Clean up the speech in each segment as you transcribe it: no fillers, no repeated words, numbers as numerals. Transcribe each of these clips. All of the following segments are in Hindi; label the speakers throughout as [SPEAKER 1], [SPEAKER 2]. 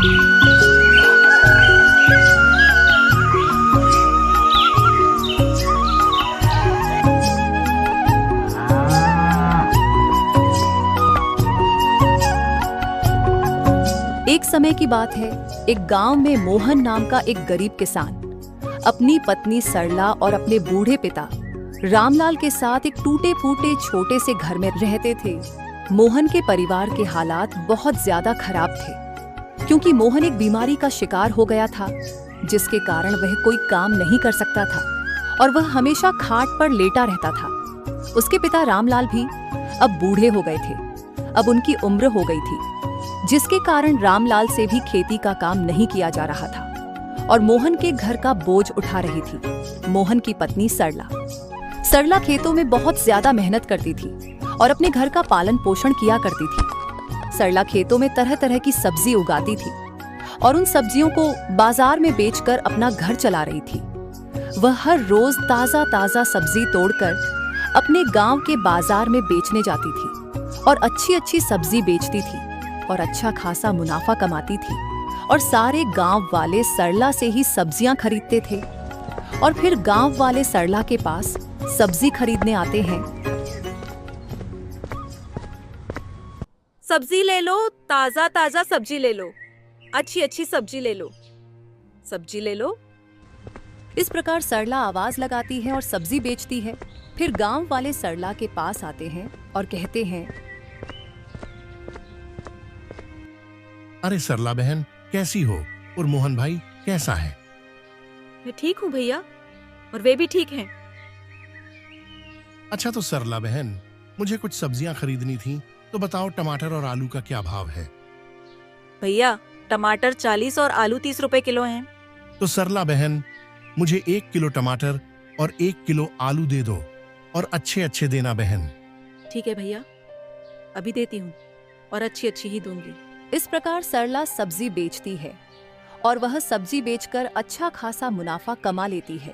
[SPEAKER 1] एक समय की बात है, एक गांव में मोहन नाम का एक गरीब किसान अपनी पत्नी सरला और अपने बूढ़े पिता रामलाल के साथ एक टूटे फूटे छोटे से घर में रहते थे। मोहन के परिवार के हालात बहुत ज्यादा खराब थे, क्योंकि मोहन एक बीमारी का शिकार हो गया था, जिसके कारण वह कोई काम नहीं कर सकता था और वह हमेशा खाट पर लेटा रहता था। उसके पिता रामलाल भी अब बूढ़े हो गए थे, अब उनकी उम्र हो गई थी, जिसके कारण रामलाल से भी खेती का काम नहीं किया जा रहा था और मोहन के घर का बोझ उठा रही थी मोहन की पत्नी सरला। सरला खेतों में बहुत ज्यादा मेहनत करती थी और अपने घर का पालन पोषण किया करती थी। सरला खेतों में तरह तरह की सब्जी उगाती थी और उन सब्जियों को बाजार में बेचकर अपना घर चला रही थी। वह हर रोज ताजा ताजा सब्जी तोड़कर अपने गांव के बाजार में बेचने जाती थी और अच्छी अच्छी सब्जी बेचती थी और अच्छा खासा मुनाफा कमाती थी और सारे गांव वाले सरला से ही सब्जियां खरीदते थे और फिर गांव वाले सरला के पास सब्जी खरीदने आते हैं।
[SPEAKER 2] सब्जी ले लो, ताजा ताजा सब्जी ले लो, अच्छी अच्छी सब्जी ले लो, सब्जी ले लो।
[SPEAKER 1] इस प्रकार सरला आवाज लगाती है और सब्जी बेचती है। फिर गांव वाले सरला के पास आते हैं और कहते हैं,
[SPEAKER 3] अरे सरला बहन, कैसी हो? और मोहन भाई कैसा है?
[SPEAKER 2] मैं ठीक हूँ भैया, और वे भी ठीक हैं।
[SPEAKER 3] अच्छा, तो सरला बहन, मुझे कुछ सब्जियां खरीदनी थी, तो बताओ टमाटर और आलू का क्या भाव है?
[SPEAKER 2] भैया, टमाटर 40 और आलू 30 रुपए किलो हैं।
[SPEAKER 3] तो सरला बहन, मुझे 1 किलो टमाटर और 1 किलो आलू दे दो और अच्छे अच्छे देना बहन।
[SPEAKER 2] ठीक है भैया, अभी देती हूँ और अच्छी अच्छी ही दूंगी।
[SPEAKER 1] इस प्रकार सरला सब्जी बेचती है और वह सब्जी बेचकर अच्छा खासा मुनाफा कमा लेती है,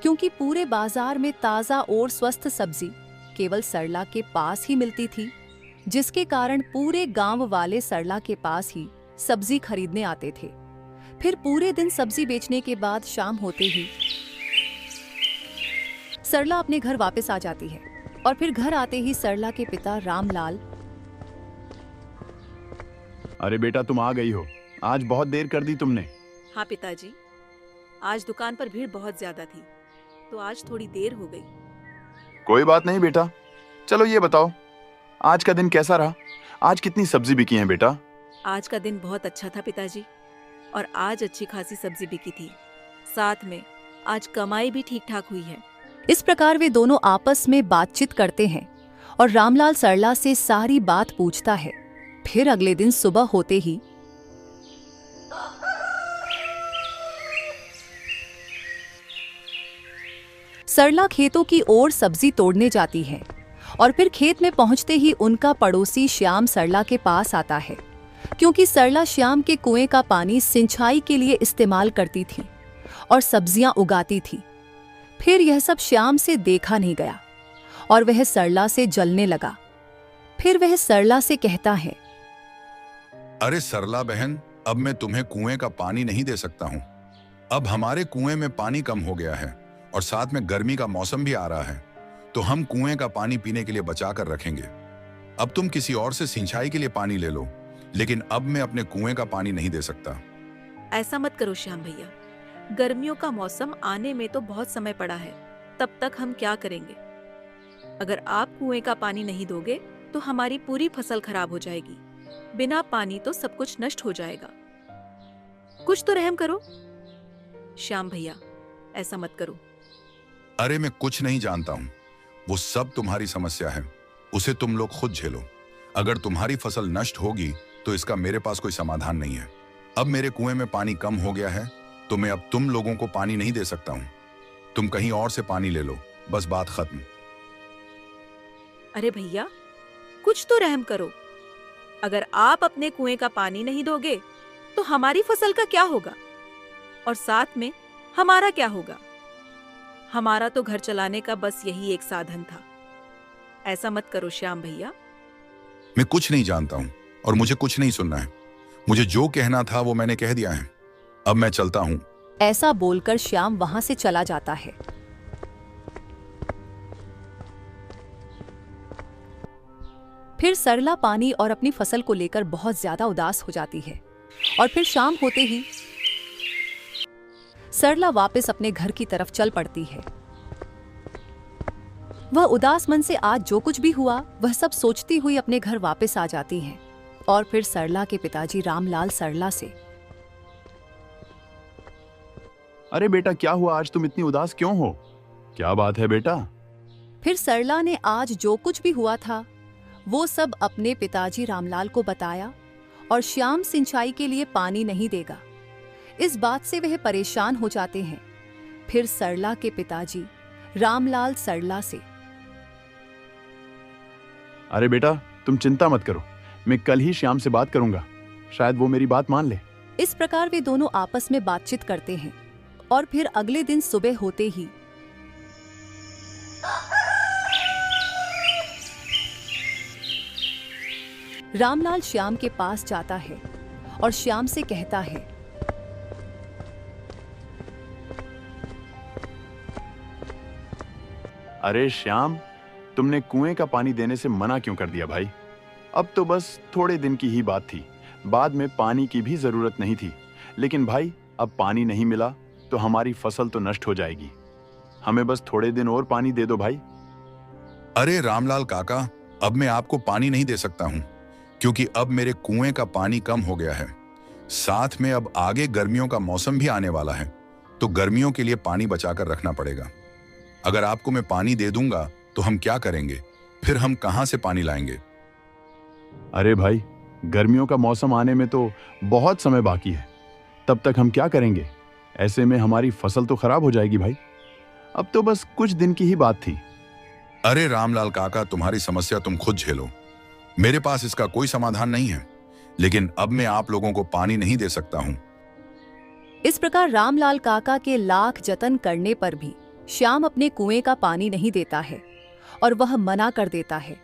[SPEAKER 1] क्योंकि पूरे बाजार में ताजा और स्वस्थ सब्जी केवल सरला के पास ही मिलती थी, जिसके कारण पूरे गांव वाले सरला के पास ही सब्जी खरीदने आते थे। फिर पूरे दिन सब्जी बेचने के बाद शाम होते ही सरला अपने घर वापस आ जाती है और फिर घर आते ही सरला के पिता रामलाल,
[SPEAKER 4] अरे बेटा, तुम आ गई हो। आज बहुत देर कर दी तुमने।
[SPEAKER 2] हाँ पिताजी, आज दुकान पर भीड़ बहुत ज्यादा थी, तो आज थोड़ी देर हो गई।
[SPEAKER 4] कोई बात नहीं बेटा, चलो ये बताओ, आज का दिन कैसा रहा? आज कितनी सब्जी बिकी है बेटा?
[SPEAKER 2] आज का दिन बहुत अच्छा था पिताजी, और आज अच्छी खासी सब्जी बिकी थी। साथ में आज कमाई भी ठीक ठाक हुई है।
[SPEAKER 1] इस प्रकार वे दोनों आपस में बातचीत करते हैं और रामलाल सरला से सारी बात पूछता है। फिर अगले दिन सुबह होते ही सरला खेतों की ओर सब्जी तोड़ने जाती है और फिर खेत में पहुंचते ही उनका पड़ोसी श्याम सरला के पास आता है, क्योंकि सरला श्याम के कुएं का पानी सिंचाई के लिए इस्तेमाल करती थी और सब्जियां उगाती थी। फिर यह सब श्याम से देखा नहीं गया और वह सरला से जलने लगा। फिर वह सरला से कहता है,
[SPEAKER 5] अरे सरला बहन, अब मैं तुम्हें कुएं का पानी नहीं दे सकता हूं। अब हमारे कुएं में पानी कम हो गया है और साथ में गर्मी का मौसम भी आ रहा है, तो हम कुएं का पानी पीने के लिए बचा कर रखेंगे। अब तुम किसी और से सिंचाई के लिए पानी ले लो, लेकिन अब मैं अपने कुएं का पानी नहीं दे सकता।
[SPEAKER 2] ऐसा मत करो श्याम भैया, गर्मियों का मौसम आने में तो बहुत समय पड़ा है, तब तक हम क्या करेंगे? अगर आप कुएं का पानी नहीं दोगे तो हमारी पूरी फसल खराब हो जाएगी। बिना पानी तो सब कुछ नष्ट हो जाएगा। कुछ तो रहम करो श्याम भैया, ऐसा मत करो।
[SPEAKER 5] अरे मैं कुछ नहीं जानता हूं, वो सब तुम्हारी समस्या है, उसे तुम लोग खुद झेलो। अगर तुम्हारी फसल नष्ट होगी तो इसका मेरे पास कोई समाधान नहीं है। अब मेरे कुएं में पानी कम हो गया है, तो मैं अब तुम लोगों को पानी नहीं दे सकता हूं। तुम कहीं और से पानी ले लो, बस बात खत्म।
[SPEAKER 2] अरे भैया, कुछ तो रहम करो। अगर आप अपने कुएं का पानी नहीं दोगे तो हमारी फसल का क्या होगा, और साथ में हमारा क्या होगा? हमारा तो घर चलाने का बस यही एक साधन था। ऐसा मत करो श्याम भैया।
[SPEAKER 5] मैं कुछ नहीं जानता हूं और मुझे कुछ नहीं सुनना है। मुझे जो कहना था वो मैंने कह दिया है। अब मैं चलता हूँ।
[SPEAKER 1] ऐसा बोलकर श्याम वहां से चला जाता है। फिर सरला पानी और अपनी फसल को लेकर बहुत ज्यादा उदास हो जाती है और फिर शाम होते ही सरला वापस अपने घर की तरफ चल पड़ती है। वह उदास मन से आज जो कुछ भी हुआ वह सब सोचती हुई अपने घर वापस आ जाती है और फिर सरला के पिताजी रामलाल सरला से,
[SPEAKER 4] अरे बेटा, क्या हुआ? आज तुम इतनी उदास क्यों हो? क्या बात है बेटा?
[SPEAKER 1] फिर सरला ने आज जो कुछ भी हुआ था वो सब अपने पिताजी रामलाल को बताया और श्याम सिंचाई के लिए पानी नहीं देगा। इस बात से वह परेशान हो जाते हैं। फिर सरला के पिताजी रामलाल सरला से,
[SPEAKER 4] अरे बेटा, तुम चिंता मत करो, मैं कल ही श्याम से बात करूंगा, शायद वो मेरी बात मान ले।
[SPEAKER 1] इस प्रकार वे दोनों आपस में बातचीत करते हैं और फिर अगले दिन सुबह होते ही रामलाल श्याम के पास जाता है और श्याम से कहता है,
[SPEAKER 4] अरे श्याम, तुमने कुएं का पानी देने से मना क्यों कर दिया भाई? अब तो बस थोड़े दिन की ही बात थी, बाद में पानी की भी जरूरत नहीं थी। लेकिन भाई, अब पानी नहीं मिला तो हमारी फसल तो नष्ट हो जाएगी। हमें बस थोड़े दिन और पानी दे दो भाई।
[SPEAKER 5] अरे रामलाल काका, अब मैं आपको पानी नहीं दे सकता हूँ क्योंकि अब मेरे कुएं का पानी कम हो गया है। साथ में अब आगे गर्मियों का मौसम भी आने वाला है, तो गर्मियों के लिए पानी बचाकर रखना पड़ेगा। अगर आपको मैं पानी दे दूंगा तो हम क्या करेंगे? फिर हम कहां से पानी लाएंगे?
[SPEAKER 4] अरे भाई, गर्मियों का मौसम आने में तो बहुत समय बाकी है, तब तक हम क्या करेंगे? ऐसे में हमारी फसल तो खराब हो जाएगी भाई। अब तो बस कुछ दिन की ही बात थी।
[SPEAKER 5] अरे रामलाल काका, तुम्हारी समस्या तुम खुद झेलो, मेरे पास इसका कोई समाधान नहीं है। लेकिन अब मैं आप लोगों को पानी नहीं दे सकता हूं।
[SPEAKER 1] इस प्रकार रामलाल काका के लाख जतन करने पर भी श्याम अपने कुएं का पानी नहीं देता है और वह मना कर देता है।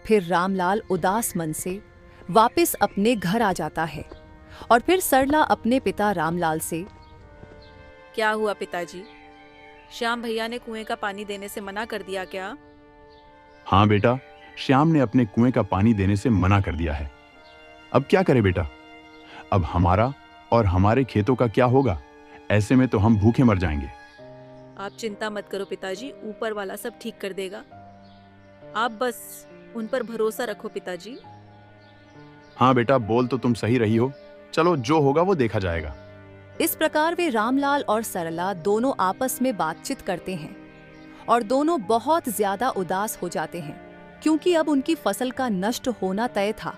[SPEAKER 1] फिर रामलाल उदास मन से वापस अपने घर आ जाता है और फिर सरला अपने पिता रामलाल से,
[SPEAKER 2] क्या हुआ पिताजी? श्याम भैया ने कुएं का पानी देने से मना कर दिया क्या?
[SPEAKER 4] हाँ बेटा, श्याम ने अपने कुएं का पानी देने से मना कर दिया है। अब क्या करें बेटा? अब हमारा और हमारे खेतों का क्या होगा? ऐसे में तो हम भूखे मर जाएंगे।
[SPEAKER 2] आप चिंता मत करो पिताजी, ऊपर वाला सब ठीक कर देगा। आप बस उन पर भरोसा रखो पिताजी।
[SPEAKER 4] हाँ बेटा, बोल तो तुम सही रही हो। चलो, जो होगा वो देखा जाएगा।
[SPEAKER 1] इस प्रकार वे रामलाल और सरला दोनों आपस में बातचीत करते हैं और दोनों बहुत ज्यादा उदास हो जाते हैं क्योंकि अब उनकी फसल का नष्ट होना तय था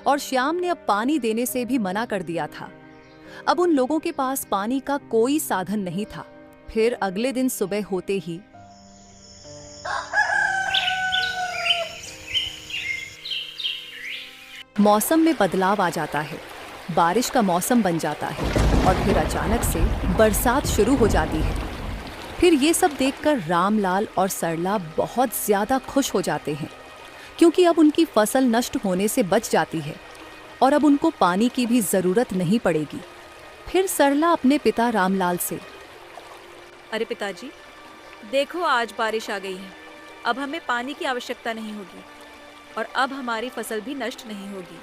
[SPEAKER 1] और श्याम ने अब पानी देने से भी मना कर दिया था। अब उन लोगों के पास पानी का कोई साधन नहीं था। फिर अगले दिन सुबह होते ही मौसम में बदलाव आ जाता है, बारिश का मौसम बन जाता है और फिर अचानक से बरसात शुरू हो जाती है। फिर ये सब देखकर रामलाल और सरला बहुत ज्यादा खुश हो जाते हैं क्योंकि अब उनकी फसल नष्ट होने से बच जाती है और अब उनको पानी की भी जरूरत नहीं पड़ेगी। फिर सरला अपने पिता रामलाल से,
[SPEAKER 2] अरे पिताजी, देखो आज बारिश आ गई है, अब हमें पानी की आवश्यकता नहीं होगी और अब हमारी फसल भी नष्ट नहीं होगी।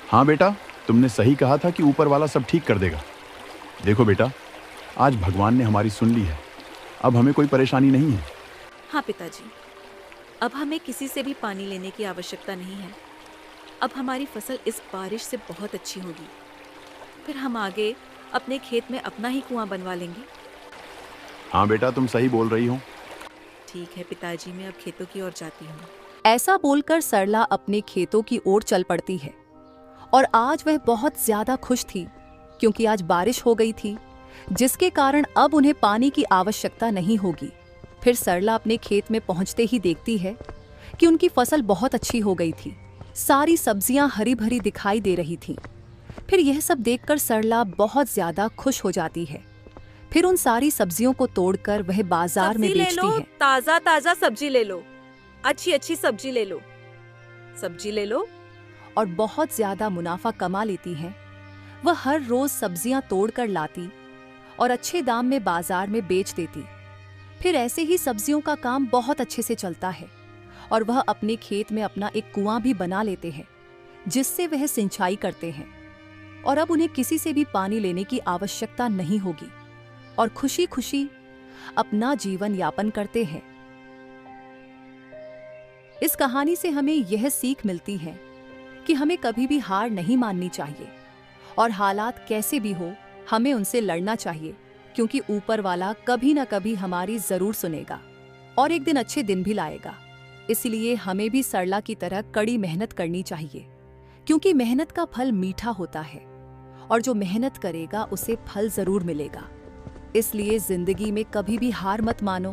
[SPEAKER 4] हाँ बेटा, तुमने सही कहा था कि ऊपर वाला सब ठीक कर देगा। देखो बेटा, आज भगवान ने हमारी सुन ली है, अब हमें कोई परेशानी नहीं है।
[SPEAKER 2] हाँ पिताजी, अब हमें किसी से भी पानी लेने की आवश्यकता नहीं है। अब हमारी फसल इस बारिश से बहुत अच्छी होगी। फिर हम आगे अपने खेत में अपना ही कुआं बनवा लेंगे।
[SPEAKER 4] हाँ बेटा, तुम सही बोल रही हो।
[SPEAKER 2] ठीक है पिताजी, मैं अब खेतों की ओर जाती हूँ।
[SPEAKER 1] ऐसा बोलकर सरला अपने खेतों की ओर चल पड़ती है और आज वह बहुत ज्यादा खुश थी क्योंकि आज बारिश हो गई थी जिसके कारण अब उन्हें पानी की आवश्यकता नहीं होगी। फिर सरला अपने खेत में पहुंचते ही देखती है कि उनकी फसल बहुत अच्छी हो गई थी। सारी सब्जियां हरी भरी दिखाई दे रही थीं। फिर यह सब देखकर सरला बहुत ज्यादा खुश हो जाती है। फिर उन सारी सब्जियों को तोड़कर वह बाजार में बेचती है।
[SPEAKER 2] ताजा ताजा सब्जी ले लो, अच्छी अच्छी सब्जी ले लो, सब्जी ले लो।
[SPEAKER 1] और बहुत ज्यादा मुनाफा कमा लेती हैं, वह हर रोज सब्जियां तोड़कर लाती और अच्छे दाम में बाजार में बेच देती। फिर ऐसे ही सब्जियों का काम बहुत अच्छे से चलता है और वह अपने खेत में अपना एक कुआं भी बना लेते हैं, जिससे वह सिंचाई करते हैं और अब उन्हें किसी से भी पानी लेने की आवश्यकता नहीं होगी और खुशी खुशी अपना जीवन यापन करते हैं। इस कहानी से हमें यह सीख मिलती है कि हमें कभी भी हार नहीं माननी चाहिए और हालात कैसे भी हो हमें उनसे लड़ना चाहिए, क्योंकि ऊपर वाला कभी ना कभी हमारी जरूर सुनेगा और एक दिन अच्छे दिन भी लाएगा। इसलिए हमें भी सरला की तरह कड़ी मेहनत करनी चाहिए, क्योंकि मेहनत का फल मीठा होता है और जो मेहनत करेगा उसे फल जरूर मिलेगा। इसलिए जिंदगी में कभी भी हार मत मानो